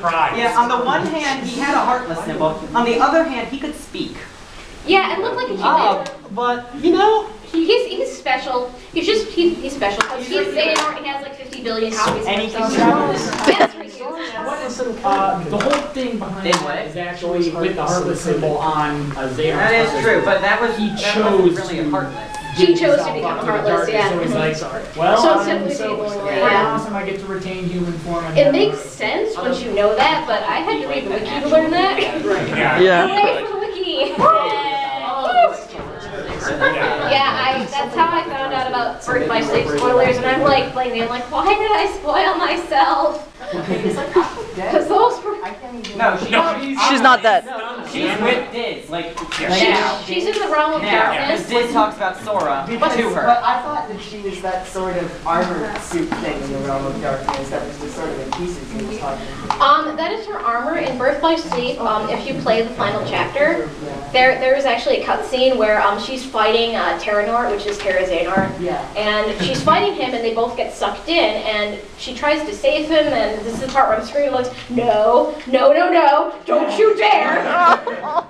Yeah, on the one hand, he had a heartless symbol. On the other hand, he could speak. Yeah, and look like a human. But, you know... He's special. He's special. He's Xehanort, he has like 50 billion copies And he can travel. Yes, the whole thing behind it is actually with the heartless symbol on Xehanort. That is true, but that was really a heartless. He chose to become heartless, yeah. So he's like, well, so I'm so awesome I get to retain human form. It makes sense once you know that, but I had to read the wiki to learn that. Yeah. Away from the wiki. That's how I found out about Birth by Sleep spoilers, and I'm like blaming, I'm like, why did I spoil myself? Because those were... No, she's not dead. She's with Diz, she's in the realm of darkness. Diz talks about Sora to her. But I thought that she was that sort of armor suit thing in the realm of darkness that was just sort of in pieces he was talking about. That is her armor in Birth by Sleep. If you play the final chapter, there is actually a cutscene where she's fighting Terranort, which is Terra Xehanort. Yeah. And she's fighting him, and they both get sucked in, and she tries to save him, and this is the part where I'm screaming, like, no, don't you dare!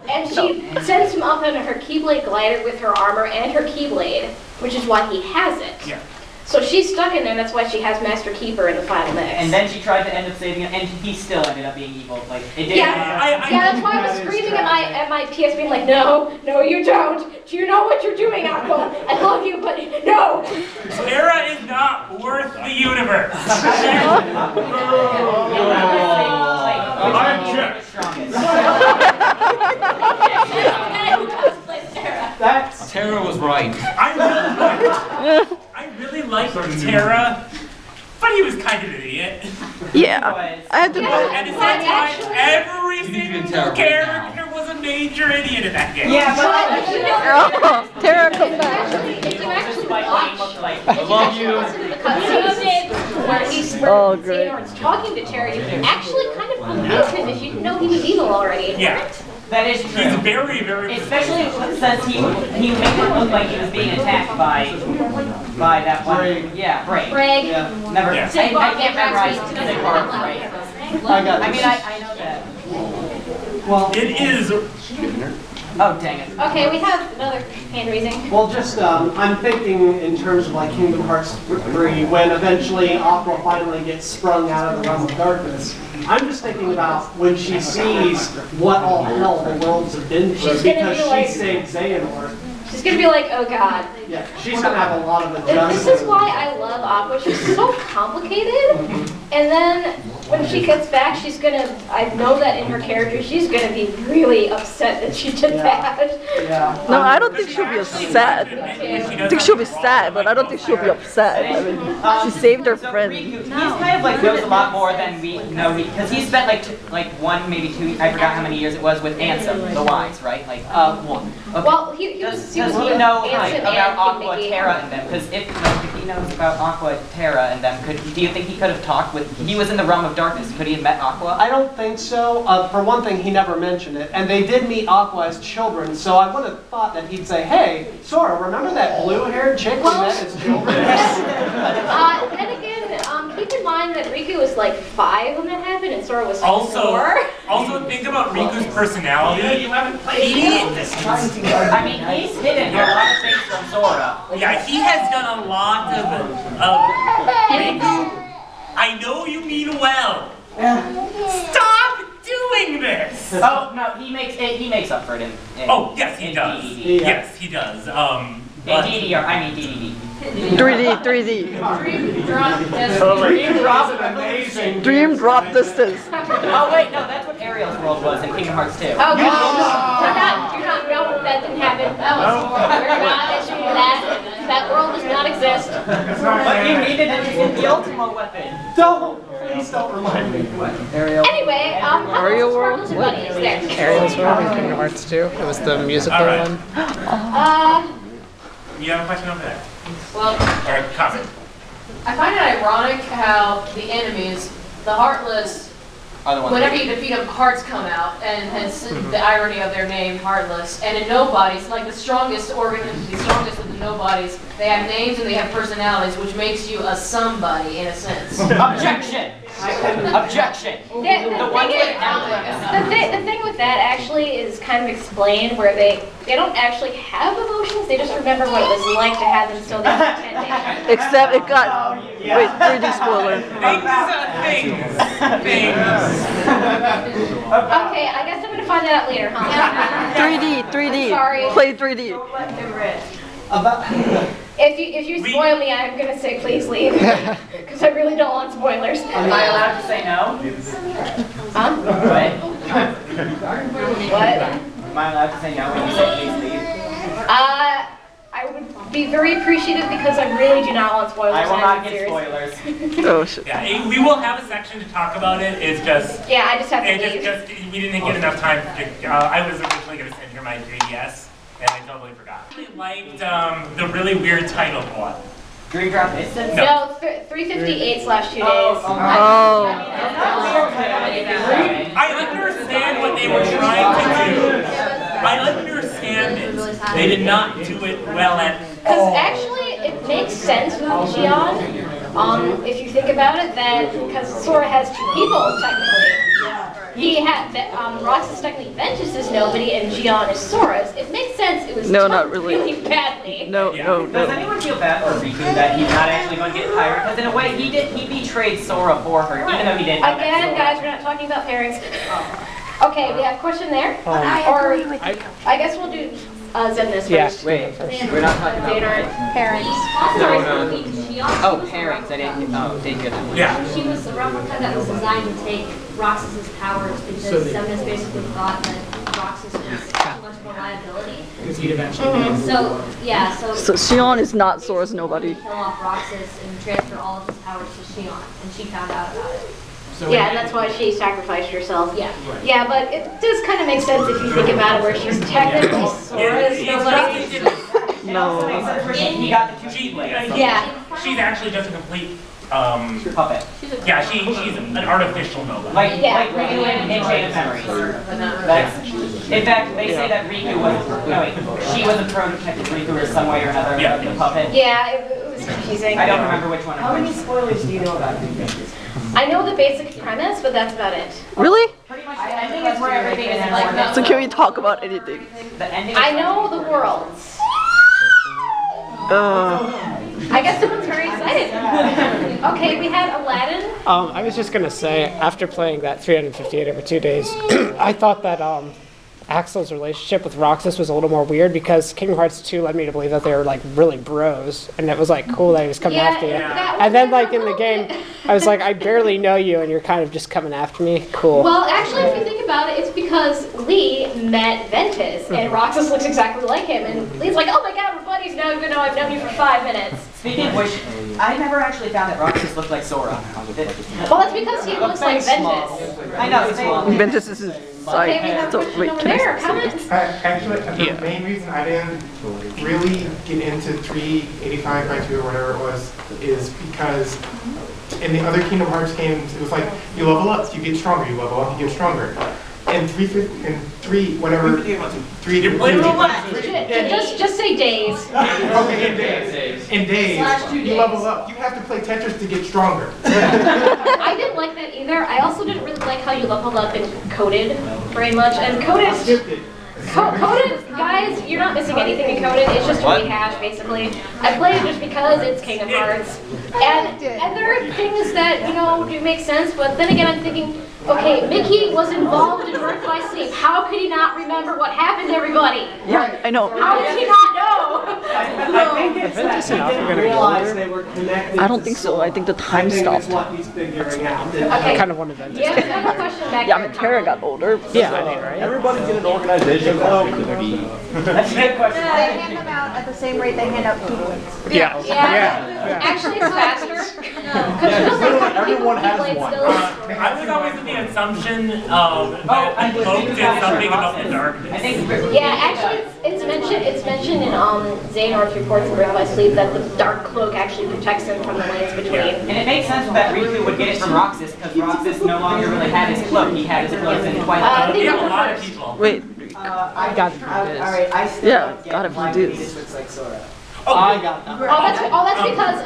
And she sends him up on her Keyblade glider with her armor and her Keyblade, which is why he has it. Yeah. So she's stuck in there, and that's why she has Master Keeper in the final mix. And then she tried to end up saving him, and he still ended up being evil. Like, it didn't. Yeah, that's why I was screaming at my PS being like, no, you don't. Do you know what you're doing, Aqua? I love you, but no. Terra is not worth the universe. Terra was right. I really liked Terra, but he was kind of an idiot. Yeah. I had to And at the same time, every single character was a major idiot in that game. Yeah, Oh, Terra, come back. If you actually watch, I love you. where he's Xehanort's talking to Terra, you can actually kind of believe him if you didn't know he was evil already. Yeah. that is true. He's very, very... Especially since he made it look like he was being attacked by that one. Bragg. Yeah, Bragg. Bragg. Yeah. Never. Yeah. I can't memorize the part, right? I got I this. mean, I know that. Well, It is... Oh, dang it. Okay, we have another hand raising. well, just I'm thinking in terms of like Kingdom Hearts 3, when eventually Aqua finally gets sprung out of the realm of darkness. I'm just thinking about when she sees what all hell the worlds have been through because she saved Xehanort. She's gonna be like, oh god. Yeah, she's gonna have a lot of This adjustments. is why I love Aqua. She's so complicated. And then when she gets back, she's gonna, I know that in her character, she's gonna be really upset that she did that. Yeah. No, I don't think she'll be sad. I think she'll be sad, but I don't think she'll be upset. I mean, she saved her So friend. Riku, he's kind of like knows a lot more than we know, because he spent like 1, maybe 2, I forgot how many years it was with Ansem, the Wise, right? Like, one. Okay. Well, he was Does he know Ansem about and Aqua, Mickey. Terra, and them? Because if he knows about Aqua, Terra, and them, do you think he could have talked with? He was in the realm of darkness. Could he have met Aqua? I don't think so. For one thing, he never mentioned it. And they did meet Aqua as children, so I would have thought that he'd say, hey, Sora, remember that blue-haired chick we met as children? Then again, keep in mind that Riku was like 5 when that happened, and Sora was 4. Also, think about Riku's personality. I mean, he's hidden a lot of things from Sora. Yeah, he has done a lot of Riku, I know you mean well. Stop doing this! Oh no, he makes up for it in Oh, yes, he does. DDD. Yes, he does. In DDR, I mean DDD. 3D. Dream Drop is amazing. Dream drop distance. Oh wait, no, that's what Ariel's world was in Kingdom Hearts 2. Oh, God. No, that didn't happen. We're not issuing that. That world does not exist. But you needed it to get the Ultima weapon. Don't! Please don't remind me. Ariel. Anyway, how many sparkles and bunnies there? Ariel's World in Kingdom Hearts 2. It was the musical Alright. one. You have a question over there? Well, Or comment? I find it ironic how the enemies, the Heartless, Are the ones whenever you defeat them, hearts come out, and hence the irony of their name, Heartless. And in Nobodies, like the strongest organisms, the strongest of the Nobodies, they have names and they have personalities, which makes you a somebody in a sense. Objection! Objection. The thing with that actually is kind of explained where they don't actually have emotions, they just remember what it was like to have them still there for 10 days. Except it got, wait, 3D spoiler. Okay, I guess I'm gonna find that out later, huh? 3D. Sorry. Play 3D. If you spoil me, I'm gonna say please leave. Because I really don't want spoilers. Am I allowed to say no? Huh? What? What? Am I allowed to say no when you say please leave? I would be very appreciative because I really do not want spoilers. I will not in get series. spoilers. Oh shit. Yeah, we will have a section to talk about it. It's just. Yeah, I just have to leave. We didn't get enough time. I was originally going to send her my 3DS, and I totally forgot. I really liked the really weird title one. Dream Drop Instant? No, 358/2 days. Oh. I understand what they were trying to do. I understand it. They did not do it well at all. Because actually, it makes sense with Gion, if you think about it, that because Sora has two people technically. He had Roxas technically Ventus is nobody and Gion is Sora's. It makes sense. It was No, done not really. really badly. No. Does anyone feel bad for Riku that he's not actually going to get hired? Because in a way, he betrayed Sora for her, even though he didn't. Again, guys, we're not talking about pairings. Okay, we have a question there. Or I guess we'll do Zen this first. Wait, we're not talking about Parents. Oh, pairings. I didn't hear that. Yeah. She was a replica that was designed to take Roxas's powers because Semnis basically thought that Roxas was too much of a liability. Because he'd eventually. So Xion is not Sora's nobody. Kill off Roxas and transfer all of his powers to Xion, and she found out about it. So Yeah, and that's why she sacrificed herself. Yeah. Yeah, but it does kind of make sense if you think about it, where she's technically Sora's nobody. No. He got the two people. Yeah. She's actually just a complete. Puppet. Yeah, she's an artificial nobody. Like Riku in Chain of Memories. In fact, they say that Riku was, she was a prototype of Riku or some way or another, the puppet. Yeah, it was confusing. I don't remember which one. How many spoilers do you know about Dreamcatchers? I know the basic premise, but that's about it. Really? Pretty much, I think it's where everything is like. So can we talk about anything? The ending. I know the worlds. I guess someone's very excited. Okay, we had Aladdin. I was just gonna say, after playing that 358 over 2 days, I thought that Axel's relationship with Roxas was a little more weird because Kingdom Hearts 2 led me to believe that they were like really bros, and it was like cool that he was coming after you. And then like in the game, I was like, I barely know you, and you're kind of just coming after me. Cool. Well, actually, if you think about it, it's because Lee met Ventus, and Roxas looks exactly like him, and Lee's like, oh my god, we're buddies now, even though I've known you for 5 minutes. Speaking of which, I never actually found that Roxas looked like Sora. Well, that's because he looks like Ventus. I know. Ventus is his side. Okay, we have a So, question wait, over can I there. say Comments? Actually, the main reason I didn't really get into 385x2 or whatever it was is because in the other Kingdom Hearts games, it was like you level up, you get stronger, you level up, you get stronger. And three, whatever, Just say days. Okay, in days, you level up. You have to play Tetris to get stronger. I didn't like that either. I also didn't really like how you leveled up in Coded very much. And Coded, guys, you're not missing anything in Coded. It's just a rehash, basically. I played it just because it's Kingdom Hearts. And there are things that, do make sense, but then again, I'm thinking, okay, Mickey was involved in Birth by Sleep. How could he not remember what happened to everybody? Yeah, I know. How does he not know? I think it's that he didn't realize they were connected. I don't think so. I think the time stopped. Is what he's figuring out. Okay. I kind of wanted Ventus. Yeah, I have a question back Yeah, I there. mean, Terra got older. Yeah, I know, right? Everybody get an organization cloak. That's a good question. They hand them out at the same rate they hand out keyboards. Yeah. Actually, it's faster. Everyone has one. I was always in the assumption that the cloak did something about the darkness. Yeah, actually, it's mentioned in Xehanort's reports in Birth by Sleep that the dark cloak actually protects him from the lanes between. And it makes sense that Riku would get it from Roxas, because Roxas no longer really had his cloak. He had his cloak in Twilight. Yeah, a lot of people. Wait. I got it. Alright, I still don't get why Venus looks like Sora. Oh, that's because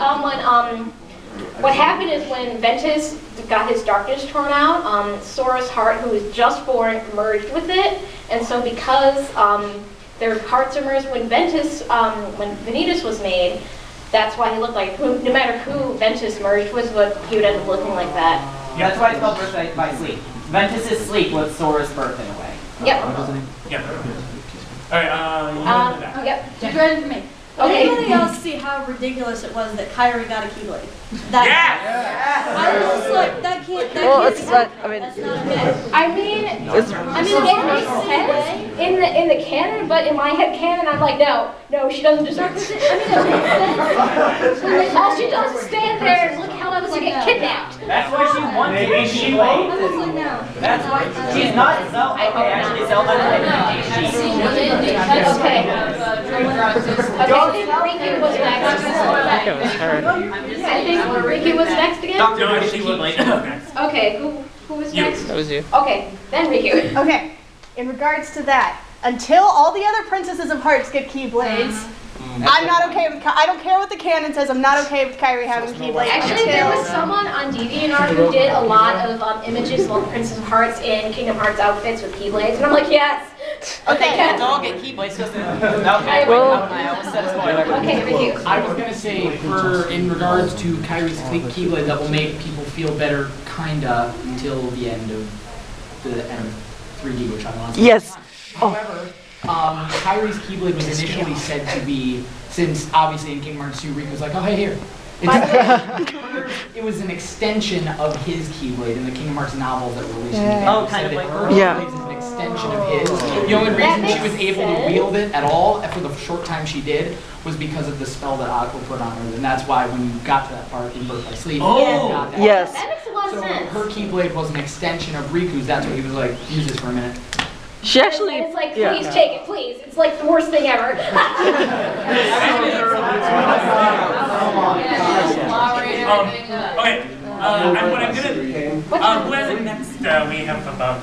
what happened is when Ventus got his darkness torn out, Sora's heart, who was just born, merged with it. And so because their hearts are merged when when Vanitas was made, that's why he looked like, no matter who Ventus merged with, he would end up looking like that. Yeah, that's why it's called birth by sleep. Ventus's sleep was Sora's birth in a way. Yep. Yep. Alright, yep. Just ready for me. Okay. Anybody else see how ridiculous it was that Kyrie got a Keyblade? That I was just like, that can't. Well, it's not. I mean, That's not okay. I mean, it makes sense in the canon, but in my head canon, I'm like, no, she doesn't deserve this. I mean, all she does is stand there and look how else to get kidnapped. That's why she wants to be Keyblade. That's why she's not Zelda. Okay, actually Zelda. Okay. I think Riku was next. I think Riku was next again. No, she was next. Okay, who was next? That was you. Okay, then Riku. Okay, in regards to that, until all the other princesses of hearts get Keyblades, I'm not okay with. I don't care what the canon says. I'm not okay with Kyrie having Keyblades. Actually, there was someone on DeviantArt who did a lot of images of Princess of Hearts in Kingdom Hearts outfits with Keyblades, and I'm like, yes. Okay, they all get Keyblades because they're. Okay, wait, I almost said a spoiler. Okay, Riku. I was gonna say, in regards to Kyrie's Keyblade, that will make people feel better, kinda, until the end of 3D, which I want. yes. However, Kyrie's Keyblade was initially said to be, since obviously in Kingdom Hearts 2, Riku was like, oh hey, here. It was an extension of his Keyblade in the Kingdom Hearts novels that were released. Oh, kind of like her Yeah. Keyblade is an extension of his. The only reason she was able to wield it at all, for the short time she did, was because of the spell that Aqua put on her. And that's why when you got to that part in Birth by Sleep, you got that. Yes. That makes a lot of So sense. her Keyblade was an extension of Riku's. That's what he was like, use this for a minute. She actually. It's like, please take it, please. It's like the worst thing ever. Okay, what I'm gonna. Who has it next? We have about.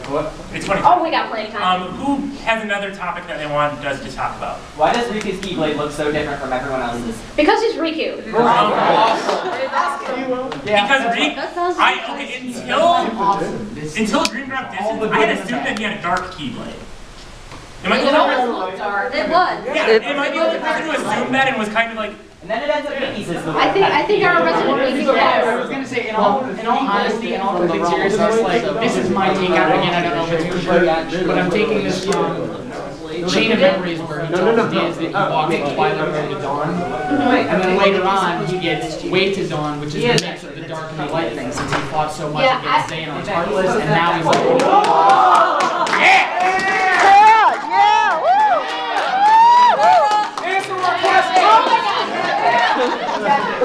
It's 20. Oh, we got plenty of time. Who has another topic that they want us to talk about? Why does Riku's Keyblade look so different from everyone else's? Because he's Riku. Because until Dream Drop Distance, I had assumed that he had a dark Keyblade. Am I the only person? It was. Yeah, am I the only person who assumed that and was kind of like? And then it ends up being pieces. I think our resident Riku I was gonna say, in all honesty, in all perfect seriousness, like, this is my take out again, I don't know if it's true, but I'm taking this from Chain of Memories, where he tells Diz that he walks from Twilight Road to Dawn, and then later on, he gets Way to Dawn, which is the mix of the dark and the light thing, since he fought so much against Xehanor's Heartless, and now he's like,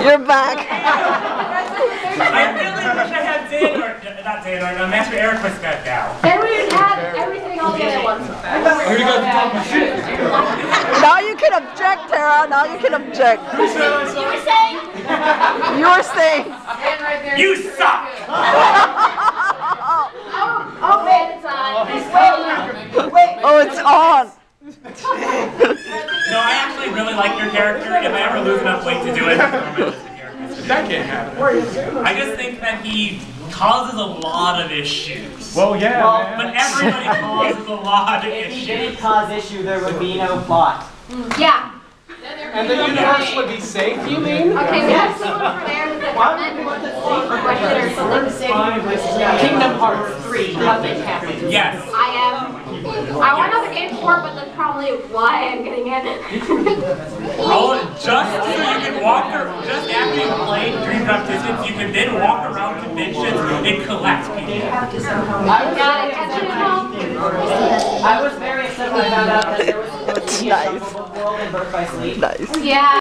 You're back. I really wish I had Master Eric was that gal. Then we would have everything all together at once. Now you can object, Tara. Now you can object. You were saying? You were saying. You suck! Oh, wait, it's on. Wait. Oh, it's on. No, I actually really like your character. If I ever lose enough weight to do it, That can't happen. I just think that he causes a lot of issues. Well, yeah, man. But everybody causes a lot of If he issues. didn't cause issue, there would be no plot. Yeah. And the universe would be safe, you mean? Okay, we have someone over there with the comment. Question or something to say. Kingdom Hearts 3, nothing happened. Yes. I want another game for it, but that's probably why I'm getting it. Just so you can walk around, just after you played Dream Drop Distance, you can then walk around conventions and collect people. I was very upset when I found out that there was supposed to be a Shufflebook world in Birth by Sleep. Nice. Yeah.